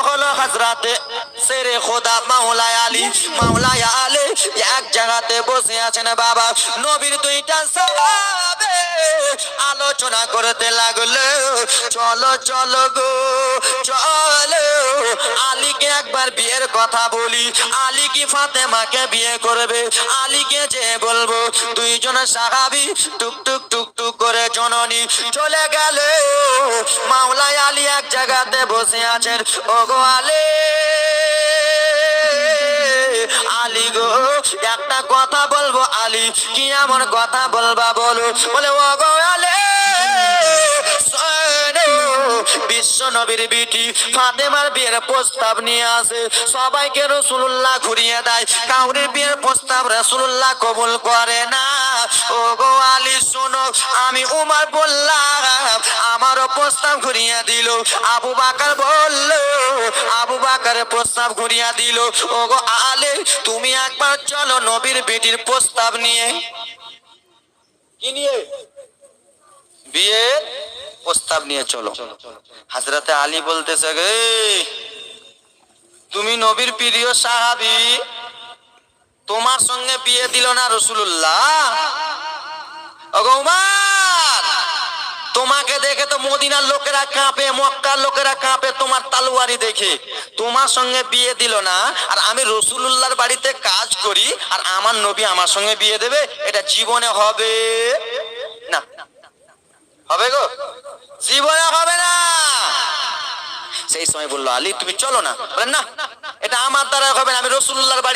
হলো হযরতে শেরে খোদা মাওলানা আলী। মাওলানা আলী এক জায়গাতে বসে আছেন বাবা। নবীর দুইটা সাহাবে আলোচনা করতে লাগলো, চলো চলো গো চলো, আলীকে একবার বিয়ের কথা বলি। আলী কি ফাতেমাকে বিয়ে করবে? আলীকে যে বলবো। দুইজন সাহাবী টুক টুক টুক টুক করে জননী চলে গেল। মাওলানা আলী এক জায়গাতে বসে আছেন। ওগো আলী, আলী গো একটা কথা বলবো। আলী কি এমন কথা বলবা বলো? বলে ওগো আলী, বিশ্ব নবীর বিটি ফাতেমার বিয়ের প্রস্তাব নিয়ে আসে। সবাইকে রাসূলুল্লাহ ঘুরিয়ে দেয়, কাউরির বিয়ের প্রস্তাব রাসূলুল্লাহ কবুল করে না। ওগো আলী শোনো, আমি উমর বললাম, আমারও প্রস্তাব ঘুরিয়ে দিল। আবু বকর বলল, আবু বকরের প্রস্তাব ঘুরিয়ে দিল। ওগো আলী, তুমি একবার চলো নবীর বিটির প্রস্তাব নিয়ে। কি নিয়ে? বিয়ের প্রস্তাব নিয়ে চলো। হযরতে আলী বলতেছে, গে তুমি নবীর প্রিয় সাহাবী, তোমার সঙ্গে বিয়ে দিল না রাসূলুল্লাহ? ওগো উমর, তোমাকে দেখে তো মদিনার লোকেরা কাঁপে, মক্কার লোকেরা কাঁপে তোমার তলোয়ারি দেখে। তোমার সঙ্গে বিয়ে দিল না, আর আমি রাসূলুল্লাহর বাড়িতে কাজ করি, আর আমার নবী আমার সঙ্গে বিয়ে দেবে? এটা জীবনে হবে না। হবে গো? জীবনে হবে না। সেই সময় বললো, আলী তুমি চলো না। বলেন না, এটা আমার দ্বারা হবে না, আমি রাসূলুল্লাহর বাড়ি